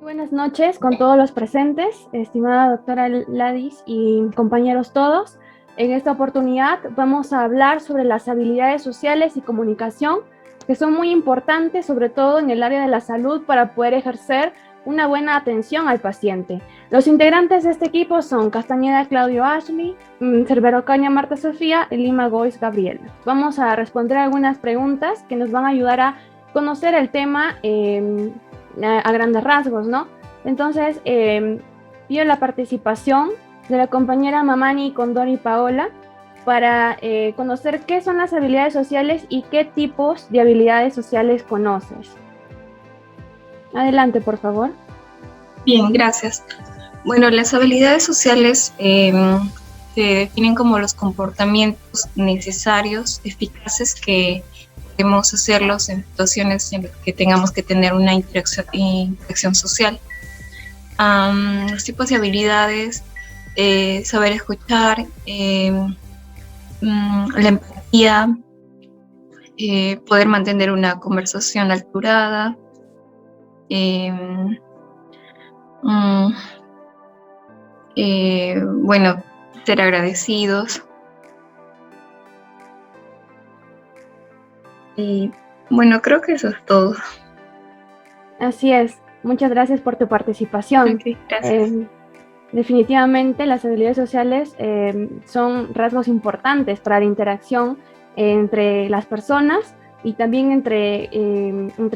Buenas noches con todos los presentes, estimada doctora Ladis y compañeros todos. En esta oportunidad vamos a hablar sobre las habilidades sociales y comunicación, que son muy importantes, sobre todo en el área de la salud, para poder ejercer una buena atención al paciente. Los integrantes de este equipo son Castañeda Claudio Ashley, Cervero Caña Marta Sofía y Lima Gois Gabriela. Vamos a responder algunas preguntas que nos van a ayudar a conocer el tema a grandes rasgos, ¿no? Entonces, pido la participación de la compañera Mamani Condori Paola para conocer qué son las habilidades sociales y qué tipos de habilidades sociales conoces. Adelante, por favor. Bien, gracias. Bueno, las habilidades sociales se definen como los comportamientos necesarios, eficaces que podemos hacerlos en situaciones en las que tengamos que tener una interacción social. Los tipos de habilidades, saber escuchar, la empatía, poder mantener una conversación alturada, bueno, ser agradecidos. Y bueno, creo que eso es todo. Así es. Muchas gracias por tu participación. Okay, gracias. Definitivamente las habilidades sociales son rasgos importantes para la interacción entre las personas y también entre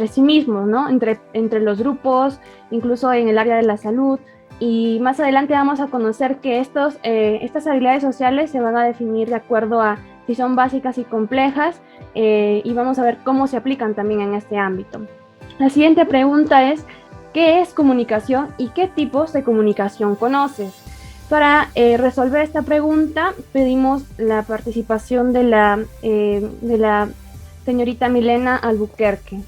sí mismos, ¿no? Entre los grupos, incluso en el área de la salud. Y más adelante vamos a conocer que estas habilidades sociales se van a definir de acuerdo a si son básicas y complejas, y vamos a ver cómo se aplican también en este ámbito. La siguiente pregunta es: ¿qué es comunicación y qué tipos de comunicación conoces? Para resolver esta pregunta pedimos la participación de la señorita Milena Albuquerque.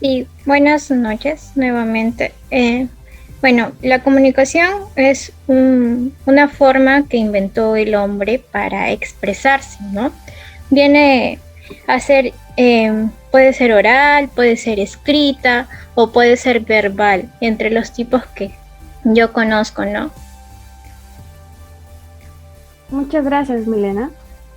Y buenas noches nuevamente. Bueno, la comunicación es una forma que inventó el hombre para expresarse, ¿no? Viene a ser, puede ser oral, puede ser escrita o puede ser verbal, entre los tipos que yo conozco, ¿no? Muchas gracias, Milena.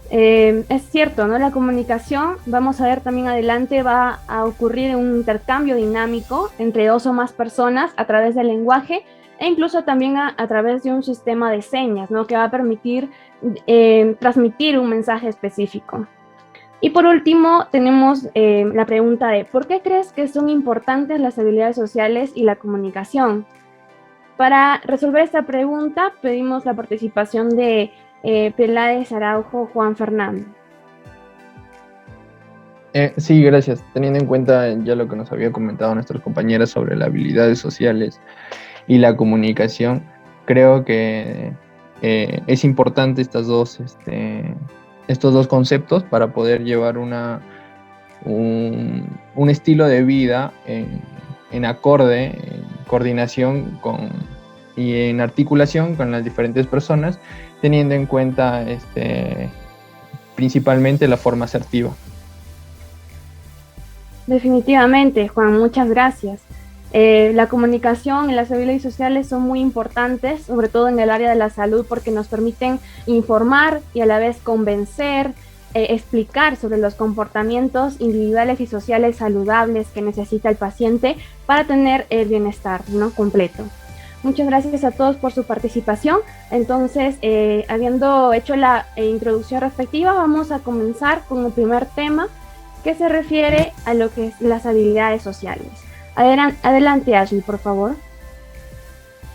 Es cierto, ¿no? La comunicación, vamos a ver también adelante, va a ocurrir un intercambio dinámico entre dos o más personas a través del lenguaje e incluso también a través de un sistema de señas, ¿no? Que va a permitir transmitir un mensaje específico. Y por último, tenemos la pregunta de ¿por qué crees que son importantes las habilidades sociales y la comunicación? Para resolver esta pregunta, pedimos la participación de Peláez Araujo Juan Fernando. Sí, gracias. Teniendo en cuenta ya lo que nos había comentado nuestras compañeras sobre las habilidades sociales y la comunicación, creo que es importante estos dos conceptos para poder llevar un estilo de vida en acorde, en coordinación y en articulación con las diferentes personas, teniendo en cuenta principalmente la forma asertiva. Definitivamente, Juan, muchas gracias. La comunicación y las habilidades sociales son muy importantes, sobre todo en el área de la salud, porque nos permiten informar y a la vez convencer, explicar sobre los comportamientos individuales y sociales saludables que necesita el paciente para tener el bienestar, ¿no? Completo. Muchas gracias a todos por su participación. Entonces, habiendo hecho la introducción respectiva, vamos a comenzar con el primer tema, que se refiere a lo que es las habilidades sociales. Adelante, Ashley, por favor.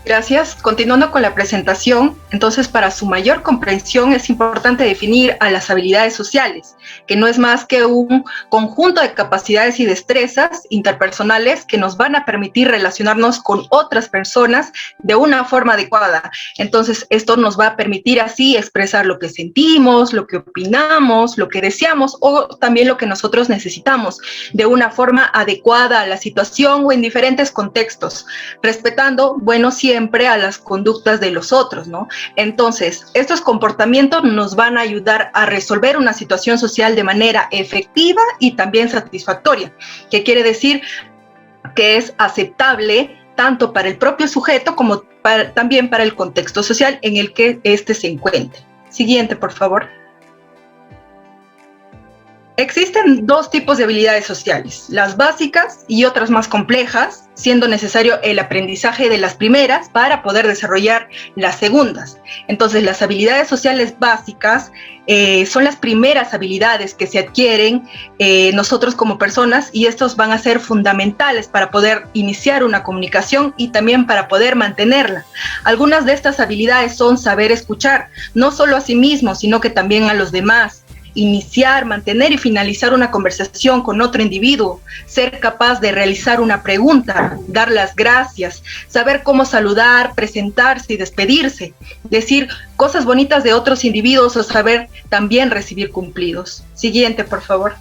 Gracias. Continuando con la presentación, entonces para su mayor comprensión es importante definir a las habilidades sociales, que no es más que un conjunto de capacidades y destrezas interpersonales que nos van a permitir relacionarnos con otras personas de una forma adecuada. Entonces esto nos va a permitir así expresar lo que sentimos, lo que opinamos, lo que deseamos o también lo que nosotros necesitamos de una forma adecuada a la situación o en diferentes contextos, respetando, bueno, siempre siempre a las conductas de los otros, ¿no? Entonces, estos comportamientos nos van a ayudar a resolver una situación social de manera efectiva y también satisfactoria, que quiere decir que es aceptable tanto para el propio sujeto como también para el contexto social en el que éste se encuentre. Siguiente, por favor. Existen dos tipos de habilidades sociales, las básicas y otras más complejas, siendo necesario el aprendizaje de las primeras para poder desarrollar las segundas. Entonces, las habilidades sociales básicas son las primeras habilidades que se adquieren nosotros como personas, y estos van a ser fundamentales para poder iniciar una comunicación y también para poder mantenerla. Algunas de estas habilidades son saber escuchar, no solo a sí mismo, sino que también a los demás. Iniciar, mantener y finalizar una conversación con otro individuo, ser capaz de realizar una pregunta, dar las gracias, saber cómo saludar, presentarse y despedirse, decir cosas bonitas de otros individuos o saber también recibir cumplidos. Siguiente, por favor.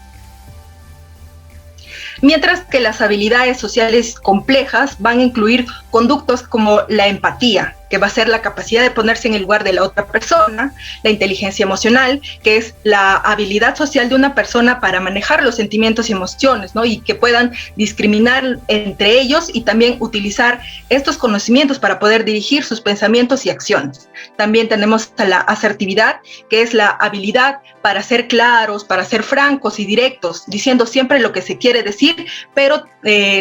Mientras que las habilidades sociales complejas van a incluir conductos como la empatía, que va a ser la capacidad de ponerse en el lugar de la otra persona, la inteligencia emocional, que es la habilidad social de una persona para manejar los sentimientos y emociones, ¿no? Y que puedan discriminar entre ellos y también utilizar estos conocimientos para poder dirigir sus pensamientos y acciones. También tenemos a la asertividad, que es la habilidad para ser claros, para ser francos y directos, diciendo siempre lo que se quiere decir, pero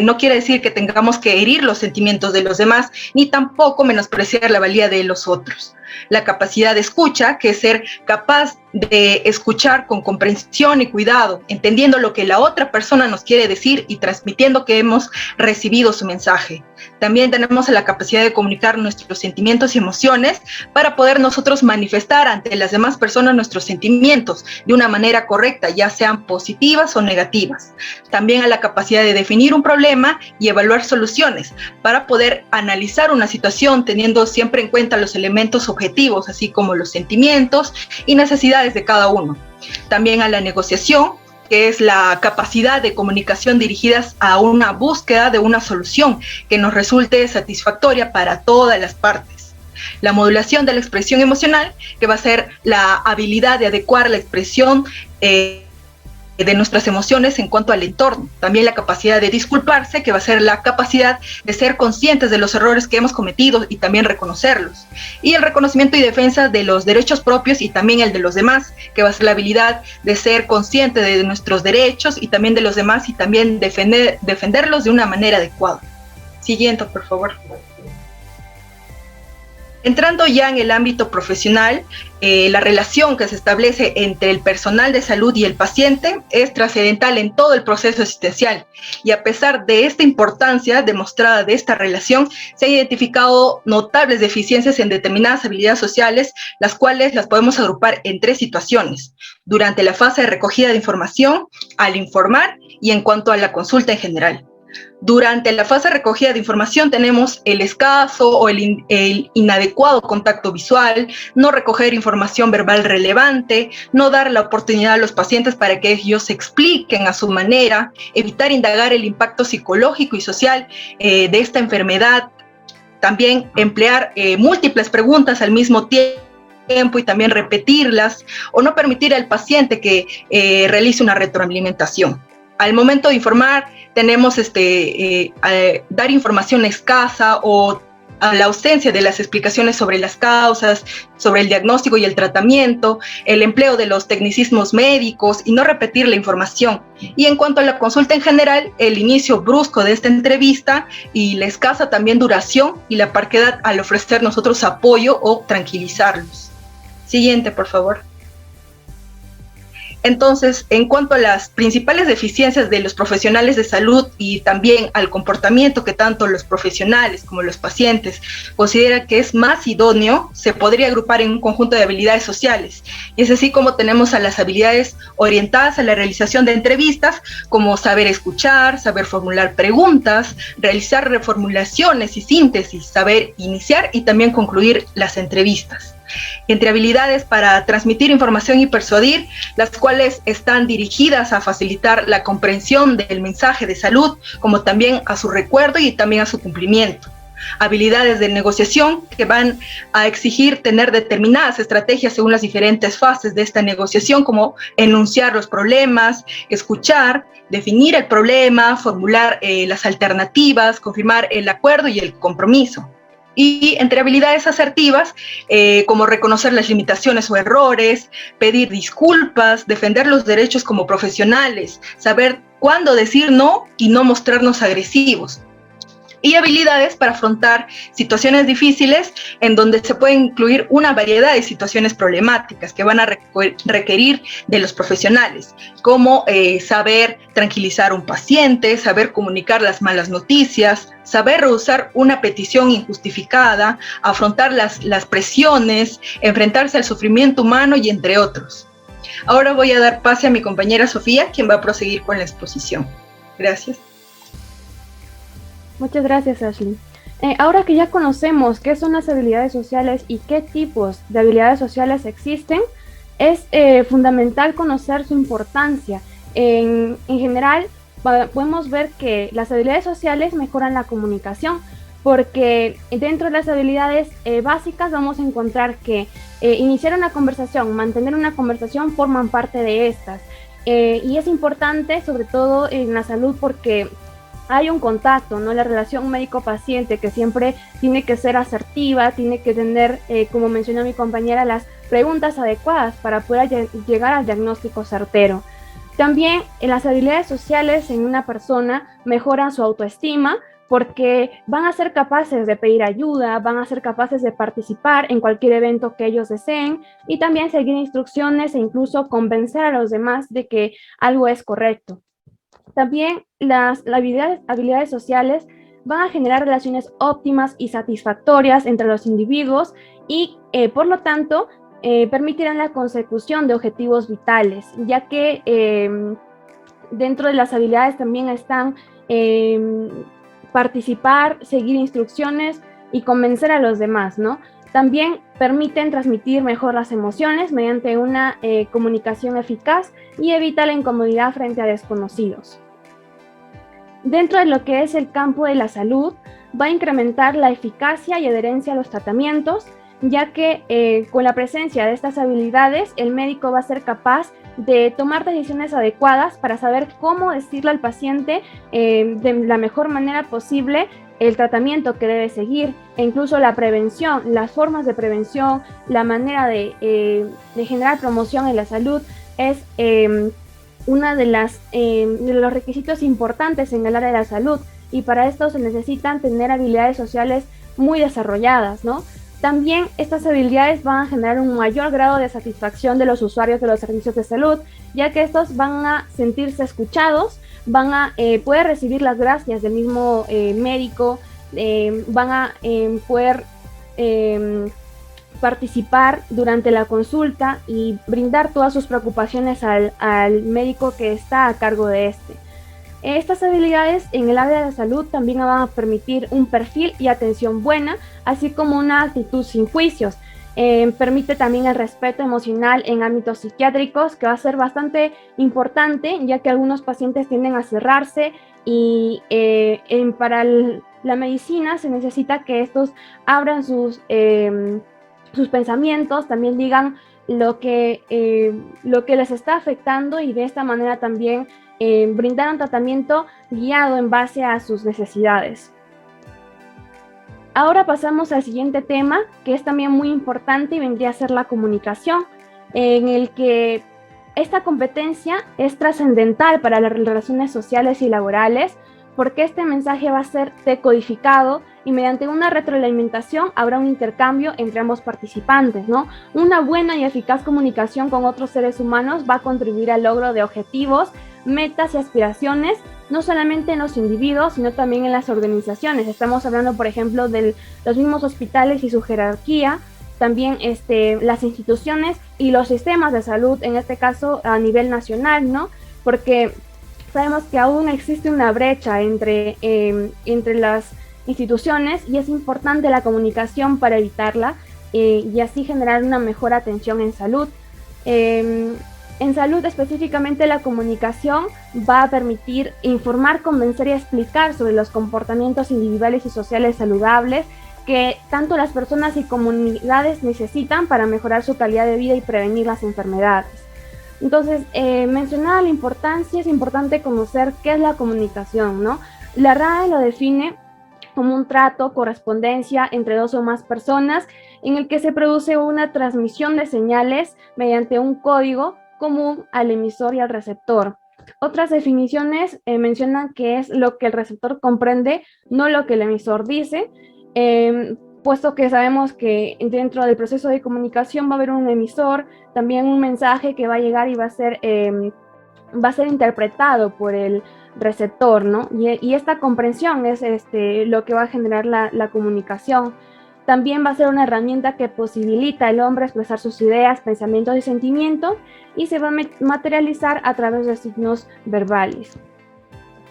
no quiere decir que tengamos que herir los sentimientos de los demás, ni tampoco menospreciar la valía de los otros. La capacidad de escucha, que es ser capaz de escuchar con comprensión y cuidado, entendiendo lo que la otra persona nos quiere decir y transmitiendo que hemos recibido su mensaje. También tenemos la capacidad de comunicar nuestros sentimientos y emociones para poder nosotros manifestar ante las demás personas nuestros sentimientos de una manera correcta, ya sean positivas o negativas. También a la capacidad de definir un problema y evaluar soluciones para poder analizar una situación teniendo siempre en cuenta los elementos objetivos, así como los sentimientos y necesidades de cada uno. También a la negociación, que es la capacidad de comunicación dirigidas a una búsqueda de una solución que nos resulte satisfactoria para todas las partes. La modulación de la expresión emocional, que va a ser la habilidad de adecuar la expresión de nuestras emociones en cuanto al entorno. También la capacidad de disculparse, que va a ser la capacidad de ser conscientes de los errores que hemos cometido y también reconocerlos. Y el reconocimiento y defensa de los derechos propios y también el de los demás, que va a ser la habilidad de ser consciente de nuestros derechos y también de los demás y también defenderlos de una manera adecuada. Siguiente, por favor. Entrando ya en el ámbito profesional, la relación que se establece entre el personal de salud y el paciente es trascendental en todo el proceso asistencial, y a pesar de esta importancia demostrada de esta relación, se han identificado notables deficiencias en determinadas habilidades sociales, las cuales las podemos agrupar en tres situaciones: durante la fase de recogida de información, al informar y en cuanto a la consulta en general. Durante la fase de recogida de información tenemos el escaso o el inadecuado contacto visual, no recoger información verbal relevante, no dar la oportunidad a los pacientes para que ellos se expliquen a su manera, evitar indagar el impacto psicológico y social de esta enfermedad, también emplear múltiples preguntas al mismo tiempo y también repetirlas, o no permitir al paciente que realice una retroalimentación. Al momento de informar, tenemos dar información escasa o a la ausencia de las explicaciones sobre las causas, sobre el diagnóstico y el tratamiento, el empleo de los tecnicismos médicos y no repetir la información. Y en cuanto a la consulta en general, el inicio brusco de esta entrevista y la escasa también duración y la parquedad al ofrecer nosotros apoyo o tranquilizarlos. Siguiente, por favor. Entonces, en cuanto a las principales deficiencias de los profesionales de salud y también al comportamiento que tanto los profesionales como los pacientes consideran que es más idóneo, se podría agrupar en un conjunto de habilidades sociales. Y es así como tenemos a las habilidades orientadas a la realización de entrevistas, como saber escuchar, saber formular preguntas, realizar reformulaciones y síntesis, saber iniciar y también concluir las entrevistas. Entre habilidades para transmitir información y persuadir, las cuales están dirigidas a facilitar la comprensión del mensaje de salud, como también a su recuerdo y también a su cumplimiento. habilidades de negociación que van a exigir tener determinadas estrategias según las diferentes fases de esta negociación, como enunciar los problemas, escuchar, definir el problema, formular las alternativas, confirmar el acuerdo y el compromiso. Y entre habilidades asertivas, como reconocer las limitaciones o errores, pedir disculpas, defender los derechos como profesionales, saber cuándo decir no y no mostrarnos agresivos. Y habilidades para afrontar situaciones difíciles en donde se puede incluir una variedad de situaciones problemáticas que van a requerir de los profesionales, como saber tranquilizar a un paciente, saber comunicar las malas noticias, saber rehusar una petición injustificada, afrontar las presiones, enfrentarse al sufrimiento humano y entre otros. Ahora voy a dar pase a mi compañera Sofía, quien va a proseguir con la exposición. Gracias. Muchas gracias, Ashley. Ahora que ya conocemos qué son las habilidades sociales y qué tipos de habilidades sociales existen, es fundamental conocer su importancia. En general, podemos ver que las habilidades sociales mejoran la comunicación, porque dentro de las habilidades básicas vamos a encontrar que iniciar una conversación, mantener una conversación forman parte de estas. Y es importante, sobre todo en la salud, porque hay un contacto, ¿no? La relación médico-paciente que siempre tiene que ser asertiva, tiene que tener, como mencionó mi compañera, las preguntas adecuadas para poder llegar al diagnóstico certero. También las habilidades sociales en una persona mejoran su autoestima porque van a ser capaces de pedir ayuda, van a ser capaces de participar en cualquier evento que ellos deseen y también seguir instrucciones e incluso convencer a los demás de que algo es correcto. También las habilidades sociales van a generar relaciones óptimas y satisfactorias entre los individuos y, por lo tanto, permitirán la consecución de objetivos vitales, ya que dentro de las habilidades también están participar, seguir instrucciones y convencer a los demás, ¿no? También permiten transmitir mejor las emociones mediante una comunicación eficaz y evita la incomodidad frente a desconocidos. Dentro de lo que es el campo de la salud, va a incrementar la eficacia y adherencia a los tratamientos, ya que con la presencia de estas habilidades, el médico va a ser capaz de tomar decisiones adecuadas para saber cómo decirle al paciente de la mejor manera posible el tratamiento que debe seguir, e incluso la prevención, las formas de prevención, la manera de generar promoción en la salud es una de los requisitos importantes en el área de la salud, y para esto se necesitan tener habilidades sociales muy desarrolladas, ¿no? También estas habilidades van a generar un mayor grado de satisfacción de los usuarios de los servicios de salud, ya que estos van a sentirse escuchados, van a poder recibir las gracias del mismo médico, van a poder participar durante la consulta y brindar todas sus preocupaciones al médico que está a cargo de este. Estas habilidades en el área de la salud también van a permitir un perfil y atención buena, así como una actitud sin juicios. Permite también el respeto emocional en ámbitos psiquiátricos, que va a ser bastante importante, ya que algunos pacientes tienden a cerrarse y para la medicina se necesita que estos abran sus pensamientos, también digan lo que les está afectando y de esta manera también brindar un tratamiento guiado en base a sus necesidades. Ahora pasamos al siguiente tema, que es también muy importante y vendría a ser la comunicación, en el que esta competencia es trascendental para las relaciones sociales y laborales, porque este mensaje va a ser decodificado y mediante una retroalimentación habrá un intercambio entre ambos participantes, ¿no? Una buena y eficaz comunicación con otros seres humanos va a contribuir al logro de objetivos, metas y aspiraciones, no solamente en los individuos, sino también en las organizaciones. Estamos hablando, por ejemplo, de los mismos hospitales y su jerarquía, también las instituciones y los sistemas de salud, en este caso a nivel nacional, ¿no? Porque sabemos que aún existe una brecha entre las instituciones y es importante la comunicación para evitarla y así generar una mejor atención en salud. En salud específicamente la comunicación va a permitir informar, convencer y explicar sobre los comportamientos individuales y sociales saludables que tanto las personas y comunidades necesitan para mejorar su calidad de vida y prevenir las enfermedades. Entonces, mencionada la importancia, es importante conocer qué es la comunicación, ¿no? La RAE lo define como un trato, correspondencia entre dos o más personas en el que se produce una transmisión de señales mediante un código común al emisor y al receptor. Otras definiciones mencionan que es lo que el receptor comprende, no lo que el emisor dice, puesto que sabemos que dentro del proceso de comunicación va a haber un emisor, también un mensaje que va a llegar y va a ser interpretado por el receptor, ¿no? Y esta comprensión es lo que va a generar la comunicación. También va a ser una herramienta que posibilita al hombre expresar sus ideas, pensamientos y sentimientos y se va a materializar a través de signos verbales.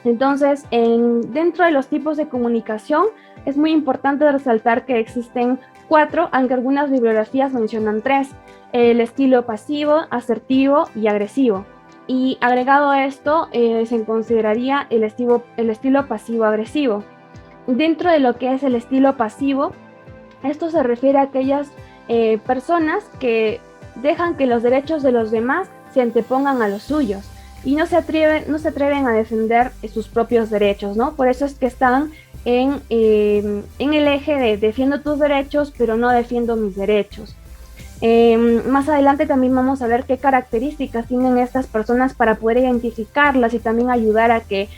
Entonces, dentro de los tipos de comunicación, es muy importante resaltar que existen 4, aunque algunas bibliografías mencionan 3, el estilo pasivo, asertivo y agresivo. Y agregado a esto, se consideraría el estilo pasivo-agresivo. Dentro de lo que es el estilo pasivo, esto se refiere a aquellas personas que dejan que los derechos de los demás se antepongan a los suyos y no se atreven a defender sus propios derechos, ¿no? Por eso es que están en el eje de defiendo tus derechos, pero no defiendo mis derechos. Más adelante también vamos a ver qué características tienen estas personas para poder identificarlas y también ayudar a que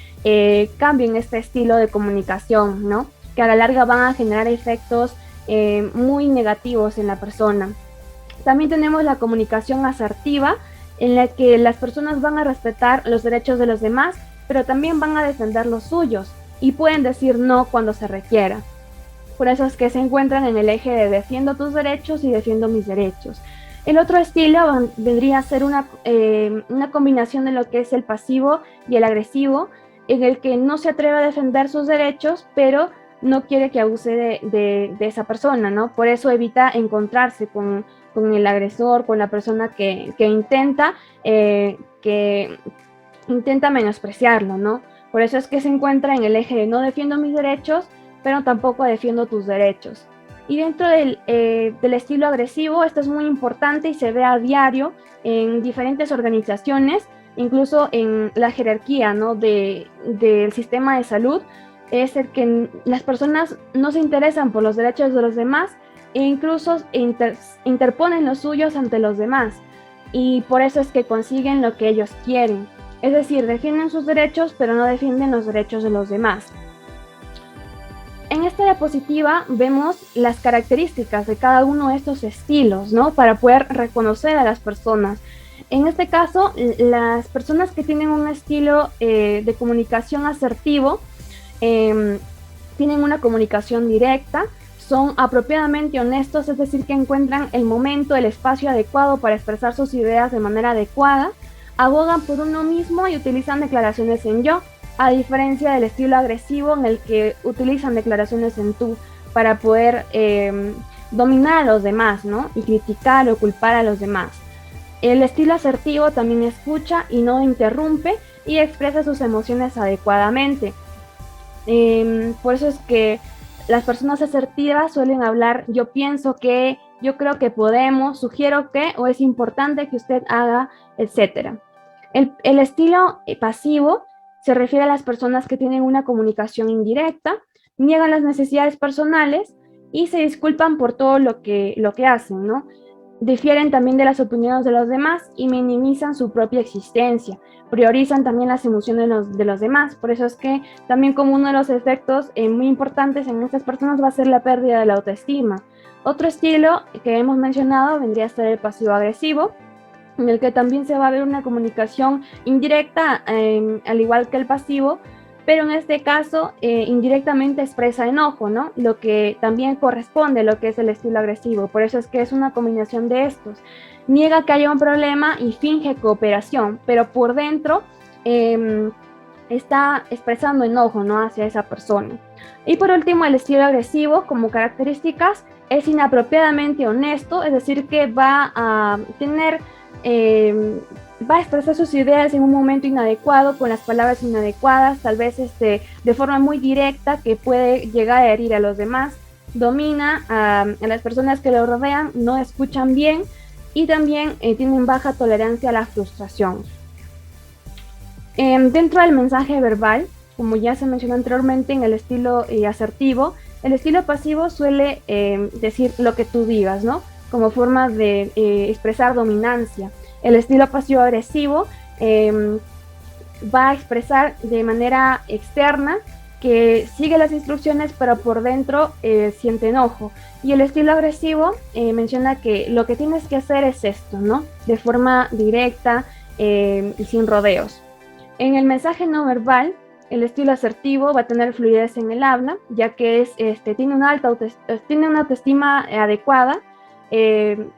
cambien este estilo de comunicación, ¿no? Que a la larga van a generar efectos muy negativos en la persona. También tenemos la comunicación asertiva, en la que las personas van a respetar los derechos de los demás, pero también van a defender los suyos y pueden decir no cuando se requiera. Por eso es que se encuentran en el eje de defiendo tus derechos y defiendo mis derechos. El otro estilo vendría a ser una combinación de lo que es el pasivo y el agresivo, en el que no se atreve a defender sus derechos, pero no quiere que abuse de esa persona, ¿no? Por eso evita encontrarse con el agresor, con la persona que intenta menospreciarlo, ¿no? Por eso es que se encuentra en el eje de no defiendo mis derechos, pero tampoco defiendo tus derechos. Y dentro del estilo agresivo, esto es muy importante y se ve a diario en diferentes organizaciones, incluso en la jerarquía, ¿no? del sistema de salud, es el que las personas no se interesan por los derechos de los demás e incluso interponen los suyos ante los demás, y por eso es que consiguen lo que ellos quieren, es decir, defienden sus derechos pero no defienden los derechos de los demás. En esta diapositiva vemos las características de cada uno de estos estilos, ¿no? Para poder reconocer a las personas. En este caso, las personas que tienen un estilo de comunicación asertivo tienen una comunicación directa, son apropiadamente honestos, es decir, que encuentran el momento, el espacio adecuado para expresar sus ideas de manera adecuada, abogan por uno mismo y utilizan declaraciones en yo, a diferencia del estilo agresivo en el que utilizan declaraciones en tú para poder dominar a los demás, ¿no? Y criticar o culpar a los demás. El estilo asertivo también escucha y no interrumpe y expresa sus emociones adecuadamente. Por eso es que las personas asertivas suelen hablar yo pienso que, yo creo que podemos, sugiero que, o es importante que usted haga, etc. El estilo pasivo se refiere a las personas que tienen una comunicación indirecta, niegan las necesidades personales y se disculpan por todo lo que hacen, ¿no? Difieren también de las opiniones de los demás y minimizan su propia existencia. Priorizan también las emociones de los demás. Por eso es que también como uno de los efectos muy importantes en estas personas va a ser la pérdida de la autoestima. Otro estilo que hemos mencionado vendría a ser el pasivo-agresivo, en el que también se va a ver una comunicación indirecta, al igual que el pasivo, pero en este caso indirectamente expresa enojo, ¿no? Lo que también corresponde a lo que es el estilo agresivo. Por eso es que es una combinación de estos. Niega que haya un problema y finge cooperación, pero por dentro está expresando enojo, ¿no? Hacia esa persona. Y por último, el estilo agresivo, como características, es inapropiadamente honesto, es decir, que va a tener va a expresar sus ideas en un momento inadecuado, con las palabras inadecuadas, tal vez de forma muy directa que puede llegar a herir a los demás, domina a las personas que lo rodean, no escuchan bien y también tienen baja tolerancia a la frustración. Dentro del mensaje verbal, como ya se mencionó anteriormente en el estilo asertivo, el estilo pasivo suele decir lo que tú digas, ¿no? Como forma de expresar dominancia. El estilo pasivo-agresivo va a expresar de manera externa que sigue las instrucciones, pero por dentro siente enojo. Y el estilo agresivo menciona que lo que tienes que hacer es esto, ¿no? De forma directa y sin rodeos. En el mensaje no verbal, el estilo asertivo va a tener fluidez en el habla, ya que tiene una autoestima adecuada,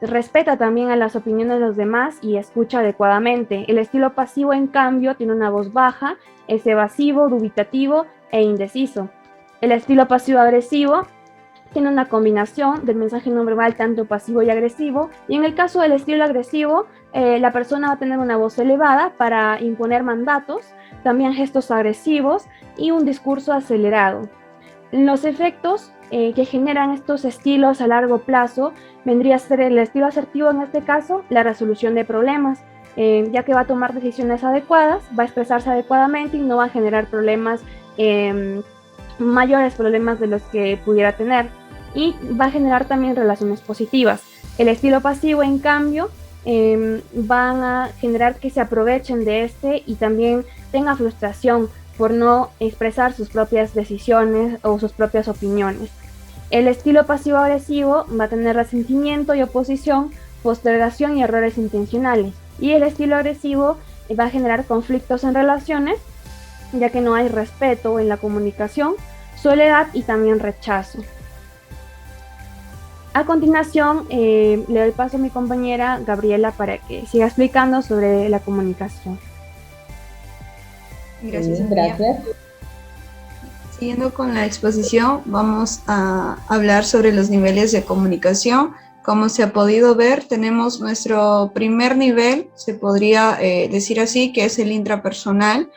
respeta también a las opiniones de los demás y escucha adecuadamente. El estilo pasivo, en cambio, tiene una voz baja, es evasivo, dubitativo e indeciso. El estilo pasivo-agresivo tiene una combinación del mensaje no verbal tanto pasivo y agresivo, y en el caso del estilo agresivo, la persona va a tener una voz elevada para imponer mandatos, también gestos agresivos y un discurso acelerado. Los efectos que generan estos estilos a largo plazo vendría a ser el estilo asertivo, en este caso, la resolución de problemas, ya que va a tomar decisiones adecuadas, va a expresarse adecuadamente y no va a generar problemas, mayores problemas de los que pudiera tener, y va a generar también relaciones positivas. El estilo pasivo, en cambio, van a generar que se aprovechen de y también tenga frustración por no expresar sus propias decisiones o sus propias opiniones. El estilo pasivo-agresivo va a tener resentimiento y oposición, postergación y errores intencionales. Y el estilo agresivo va a generar conflictos en relaciones, ya que no hay respeto en la comunicación, soledad y también rechazo. A continuación, le doy paso a mi compañera Gabriela para que siga explicando sobre la comunicación. Gracias, Andrea. Gracias. Siguiendo con la exposición, vamos a hablar sobre los niveles de comunicación. Como se ha podido ver, tenemos nuestro primer nivel, se podría decir así, que es el intrapersonal.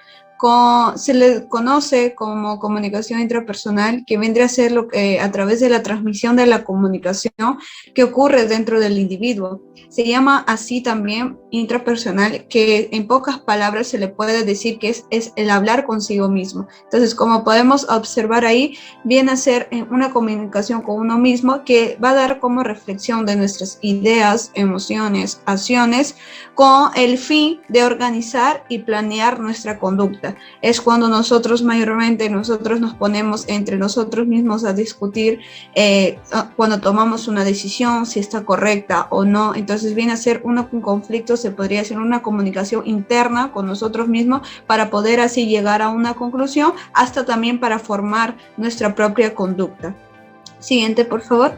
Se le conoce como comunicación intrapersonal, que vendría a ser lo que a través de la transmisión de la comunicación que ocurre dentro del individuo. Se llama así también intrapersonal, que en pocas palabras se le puede decir que es el hablar consigo mismo. Entonces, como podemos observar ahí, viene a ser una comunicación con uno mismo que va a dar como reflexión de nuestras ideas, emociones, acciones, con el fin de organizar y planear nuestra conducta. Es cuando nosotros mayormente nos ponemos entre nosotros mismos a discutir cuando tomamos una decisión, si está correcta o no. Entonces viene a ser un conflicto, se podría hacer una comunicación interna con nosotros mismos para poder así llegar a una conclusión, hasta también para formar nuestra propia conducta. Siguiente, por favor.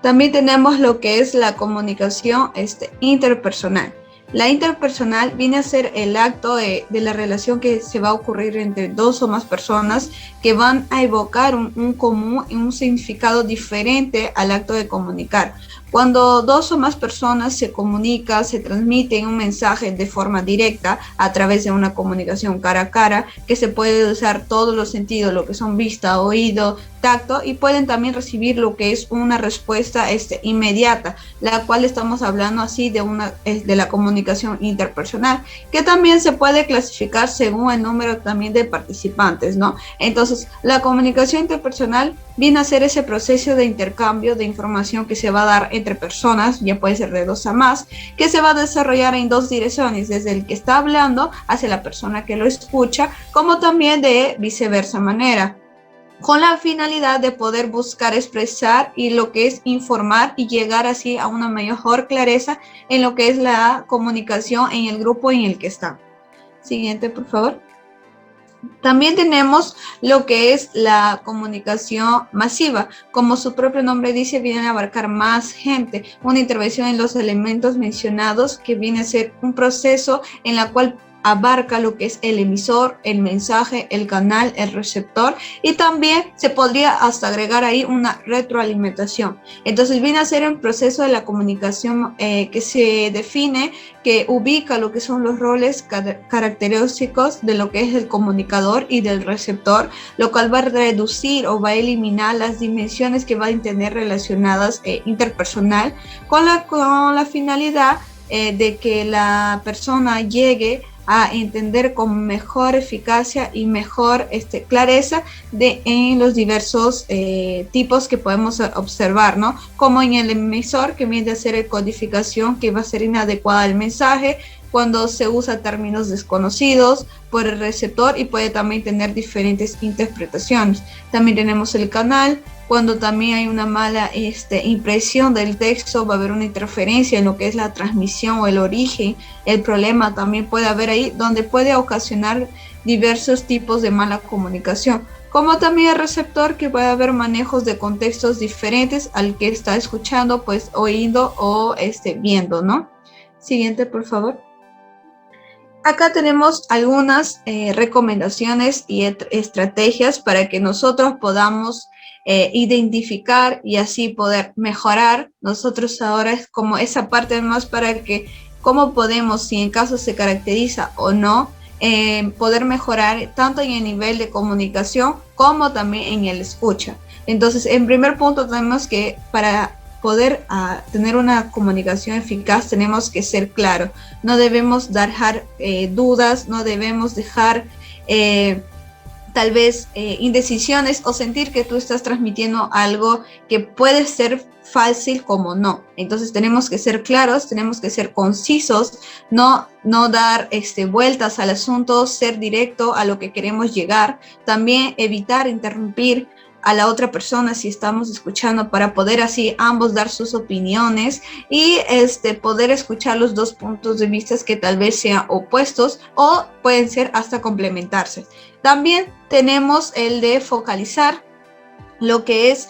También tenemos lo que es la comunicación interpersonal. La interpersonal viene a ser el acto de la relación que se va a ocurrir entre dos o más personas que van a evocar un común y un significado diferente al acto de comunicar. Cuando dos o más personas se comunican, se transmiten un mensaje de forma directa a través de una comunicación cara a cara, que se puede usar todos los sentidos, lo que son vista, oído, tacto, y pueden también recibir lo que es una respuesta inmediata, la cual estamos hablando así de la comunicación interpersonal, que también se puede clasificar según el número también de participantes, ¿no? Entonces, la comunicación interpersonal viene a ser ese proceso de intercambio de información que se va a dar entre personas, ya puede ser de dos a más, que se va a desarrollar en dos direcciones, desde el que está hablando hacia la persona que lo escucha, como también de viceversa manera, con la finalidad de poder buscar expresar y lo que es informar y llegar así a una mejor clareza en lo que es la comunicación en el grupo en el que está. Siguiente, por favor. También tenemos lo que es la comunicación masiva. Como su propio nombre dice, viene a abarcar más gente, una intervención en los elementos mencionados que viene a ser un proceso en la cual abarca lo que es el emisor, el mensaje, el canal, el receptor, y también se podría hasta agregar ahí una retroalimentación. Entonces viene a ser un proceso de la comunicación que se define, que ubica lo que son los roles característicos de lo que es el comunicador y del receptor, lo cual va a reducir o va a eliminar las dimensiones que van a tener relacionadas interpersonal con la finalidad de que la persona llegue a entender con mejor eficacia y mejor clareza en los diversos tipos que podemos observar, ¿no? Como en el emisor, que viene a ser el codificación, que va a ser inadecuada el mensaje cuando se usa términos desconocidos por el receptor y puede también tener diferentes interpretaciones. También tenemos el canal, cuando también hay una mala impresión del texto, va a haber una interferencia en lo que es la transmisión o el origen. El problema también puede haber ahí, donde puede ocasionar diversos tipos de mala comunicación. Como también el receptor, que puede haber manejos de contextos diferentes al que está escuchando, pues oyendo o viendo, ¿no? Siguiente, por favor. Acá tenemos algunas recomendaciones y estrategias para que nosotros podamos identificar y así poder mejorar. Nosotros ahora es como esa parte más para que cómo podemos, si en caso se caracteriza o no, poder mejorar tanto en el nivel de comunicación como también en el escucha. Entonces, en primer punto tenemos que, para poder tener una comunicación eficaz, tenemos que ser claros. No debemos dejar dudas, no debemos dejar tal vez indecisiones o sentir que tú estás transmitiendo algo que puede ser fácil como no. Entonces tenemos que ser claros, tenemos que ser concisos, no dar vueltas al asunto, ser directo a lo que queremos llegar. También evitar interrumpir a la otra persona si estamos escuchando, para poder así ambos dar sus opiniones y poder escuchar los dos puntos de vista que tal vez sean opuestos o pueden ser hasta complementarse. También tenemos el de focalizar lo que es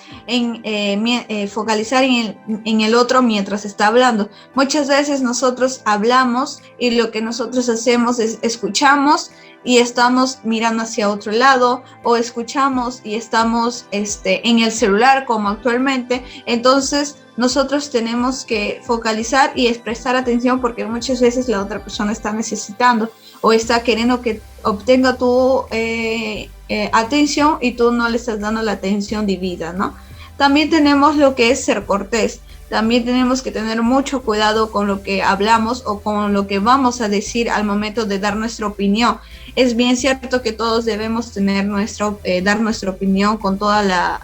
focalizar en el otro mientras está hablando. Muchas veces nosotros hablamos y lo que nosotros hacemos es escuchamos y estamos mirando hacia otro lado, o escuchamos y estamos en el celular como actualmente. Entonces nosotros tenemos que focalizar y prestar atención, porque muchas veces la otra persona está necesitando o está queriendo que obtenga tu atención y tú no le estás dando la atención debida, ¿no? También tenemos lo que es ser cortés. También tenemos que tener mucho cuidado con lo que hablamos o con lo que vamos a decir al momento de dar nuestra opinión. Es bien cierto que todos debemos tener dar nuestra opinión con toda la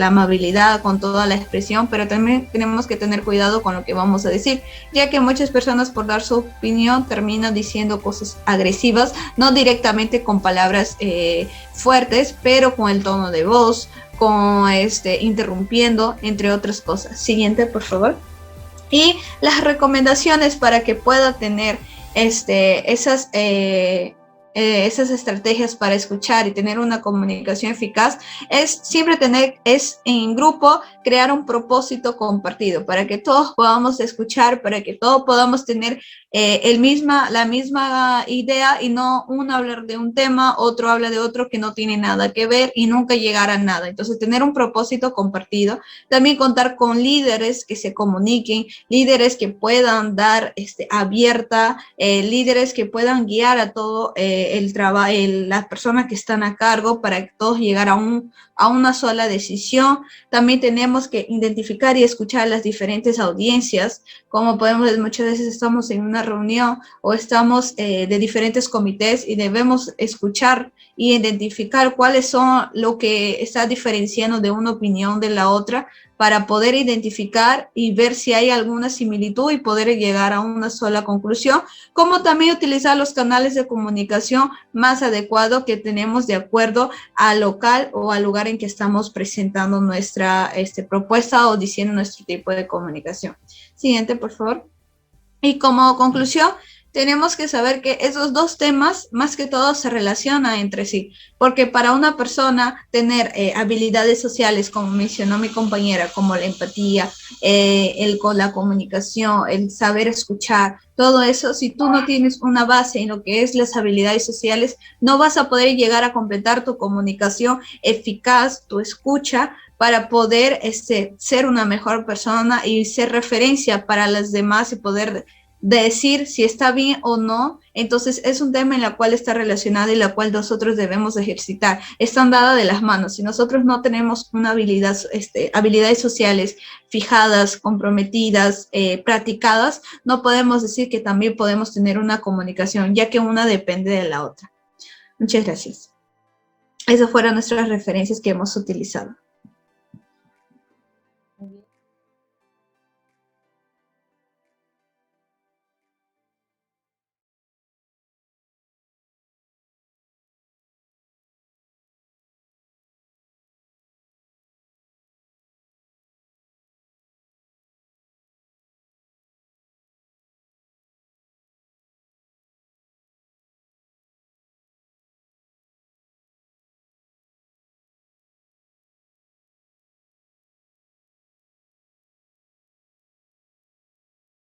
amabilidad, con toda la expresión, pero también tenemos que tener cuidado con lo que vamos a decir, ya que muchas personas, por dar su opinión, terminan diciendo cosas agresivas, no directamente con palabras fuertes, pero con el tono de voz, con interrumpiendo, entre otras cosas. Siguiente, por favor. Y las recomendaciones para que pueda tener esas estrategias para escuchar y tener una comunicación eficaz es siempre en grupo, crear un propósito compartido para que todos podamos escuchar, para que todos podamos tener la misma idea, y no uno hablar de un tema, otro habla de otro que no tiene nada que ver y nunca llegar a nada. Entonces, tener un propósito compartido, también contar con líderes que se comuniquen, líderes que puedan dar abierta, líderes que puedan guiar a todo las personas que están a cargo, para que todos llegar a una sola decisión. También tenemos que identificar y escuchar las diferentes audiencias. Como podemos ver, muchas veces estamos en una reunión o estamos de diferentes comités y debemos escuchar y identificar cuáles son lo que está diferenciando de una opinión de la otra, para poder identificar y ver si hay alguna similitud y poder llegar a una sola conclusión, como también utilizar los canales de comunicación más adecuados que tenemos de acuerdo al local o al lugar en que estamos presentando nuestra propuesta o diciendo nuestro tipo de comunicación. Siguiente, por favor. Y como conclusión, tenemos que saber que esos dos temas más que todo se relacionan entre sí, porque para una persona tener habilidades sociales, como mencionó mi compañera, como la empatía, con la comunicación, el saber escuchar, todo eso, si tú no tienes una base en lo que es las habilidades sociales, no vas a poder llegar a completar tu comunicación eficaz, tu escucha, para poder ser una mejor persona y ser referencia para las demás y poder decir si está bien o no. Entonces es un tema en el cual está relacionado y la cual nosotros debemos ejercitar. Están dadas de las manos. Si nosotros no tenemos una habilidad, habilidades sociales fijadas, comprometidas, practicadas, no podemos decir que también podemos tener una comunicación, ya que una depende de la otra. Muchas gracias. Esas fueron nuestras referencias que hemos utilizado.